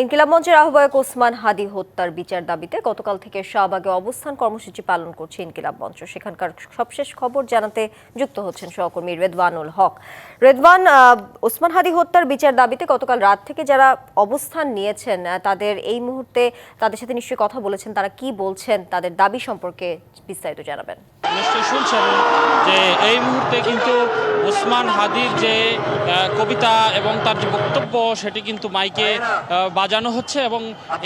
ইনকিলাব মঞ্চের আহ্বায়ক ওসমান হাদি হত্যার বিচার দাবিতে গতকাল থেকে শাহবাগে অবস্থান কর্মসূচি পালন করছে ইনকিলাব মঞ্চ। সেখানকার সবশেষ খবর জানাতে যুক্ত হচ্ছেন সহকর্মী রেদওয়ানুল হক। রেদওয়ান, ওসমান হাদি হত্যার বিচার দাবিতে গতকাল রাত থেকে যারা অবস্থান নিয়েছেন তাদের এই মুহূর্তে তাদের সাথে নিশ্চয়ই কথা বলেছেন, তারা কি বলছেন, তাদের দাবি সম্পর্কে বিস্তারিত জানাবেন। নিশ্চয়ই শুনছেন যে এই মুহূর্তে কিন্তু ওসমান হাদির যে কবিতা এবং তার যে বক্তব্য সেটি কিন্তু মাইকে বাজানো হচ্ছে এবং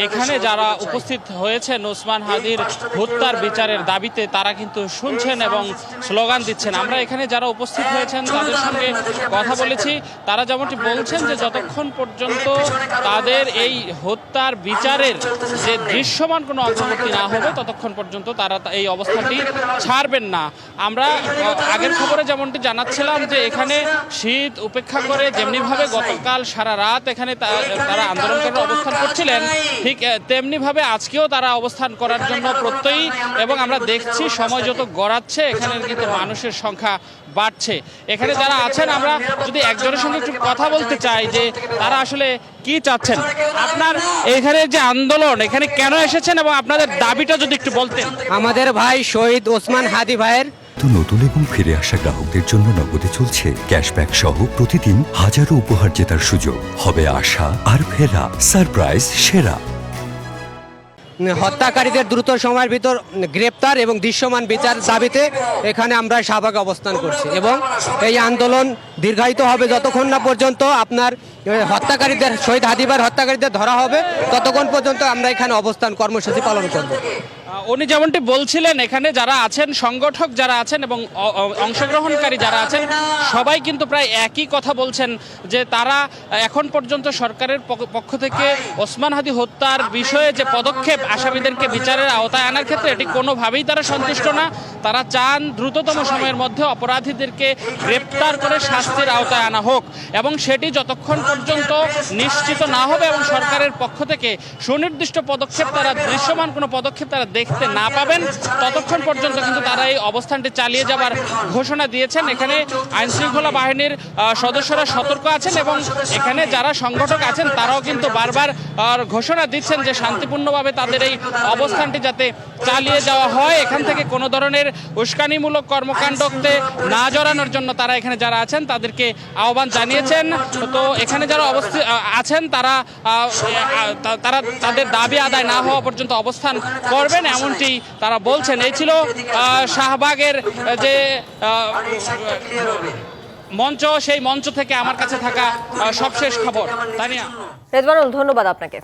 এখানে যারা উপস্থিত হয়েছেন ওসমান হাদির হত্যার বিচারের দাবিতে তারা কিন্তু শুনছেন এবং স্লোগান দিচ্ছেন। আমরা এখানে যারা উপস্থিত হয়েছেন তাদের সঙ্গে কথা বলেছি, তারা যেমনটি বলছেন যে যতক্ষণ পর্যন্ত তাদের এই হত্যার বিচারের যে দৃশ্যমান কোনো অগ্রগতি না হবে ততক্ষণ পর্যন্ত তারা এই অবস্থাটি ছাড়বেন না। আমরা আগের খবরে যেমনটি জানাচ্ছিলাম যে এখানে শীত উপেক্ষা করে যেমনিভাবে গতকাল সারা রাত এখানে তারা আন্দোলনকারীরা অবস্থান করছিলেন, ঠিক তেমনিভাবে আজকেও তারা অবস্থান করার জন্য প্রত্যয়ী এবং আমরা দেখছি সময় যত গড়াচ্ছে এখানে কিন্তু মানুষের সংখ্যা বাড়ছে। এখানে যারা আছেন আমরা যদি একজনের সঙ্গে একটু কথা বলতে চাই যে তারা আসলে কি চাচ্ছেন। আপনার এখানে যে আন্দোলন, এখানে কেন এসেছেন এবং আপনাদের দাবিটা যদি একটু বলতেন। আমাদের ভাই শহীদ ওসমান হাদি ভাইয়ের নতুন এবং ফিরে আসা গ্রাহকদের জন্য নগদে চলছে ক্যাশব্যাক সহ প্রতিদিন হাজারো উপহার জেতার সুযোগ। হবে আশা আর ফেরা, সারপ্রাইজ সেরা। হত্যাকারীদের দ্রুত সময়ের ভিতর গ্রেপ্তার এবং দৃশ্যমান বিচার দাবিতে এখানে আমরা শাহবাগে অবস্থান করছি এবং এই আন্দোলন দীর্ঘায়িত হবে যতক্ষণ না পর্যন্ত আপনার হত্যাকারীদের শহীদ হাদি ভাইয়ের হত্যাকারীদের ধরা হবে ততক্ষণ পর্যন্ত আমরা এখানে অবস্থান কর্মসূচি পালন করব। উনি যেমনটি বলছিলেন এখানে যারা আছেন, সংগঠক যারা আছেন এবং অংশগ্রহণকারী যারা আছেন সবাই কিন্তু প্রায় একই কথা বলছেন যে তারা এখন পর্যন্ত সরকারের পক্ষ থেকে ওসমান হাদি হত্যার বিষয়ে যে পদক্ষেপ আসামিদেরকে বিচারের আওতায় আনার ক্ষেত্রে এটি কোনোভাবেই তারা সন্তুষ্ট না। তারা চান দ্রুততম সময়ের মধ্যে অপরাধীদেরকে গ্রেপ্তার করে শাস্তির আওতায় আনা হোক এবং সেটি যতক্ষণ পর্যন্ত নিশ্চিত না হবে এবং সরকারের পক্ষ থেকে সুনির্দিষ্ট পদক্ষেপ তারা দৃশ্যমান কোনো পদক্ষেপ তারা দেখতে না পাবেন ততক্ষণ পর্যন্ত কিন্তু তারা এই অবস্থানটি চালিয়ে যাবার ঘোষণা দিয়েছেন। এখানে আইনশৃঙ্খলা বাহিনীর সদস্যরা সতর্ক আছেন এবং এখানে যারা সংগঠক আছেন তারাও কিন্তু বারবার ঘোষণা দিচ্ছেন যে শান্তিপূর্ণভাবে তাদের এই অবস্থানটি যাতে চালিয়ে যাওয়া হয়, এখান থেকে কোনো ধরনের উস্কানিমূলক কর্মকাণ্ডতে না জড়ানোর জন্য তারা এখানে যারা আছেন তাদেরকে আহ্বান জানিয়েছেন। তো এখানে যারা আছেন তারা তাদের দাবি আদায় না হওয়া পর্যন্ত অবস্থান করবেন এমনটি তারা বলছেন। এই ছিল শাহবাগের যে মঞ্চ, সেই মঞ্চ থেকে আমার কাছে থাকা সবশেষ খবর। তানিয়া, রেদওয়ানুল, ধন্যবাদ আপনাকে।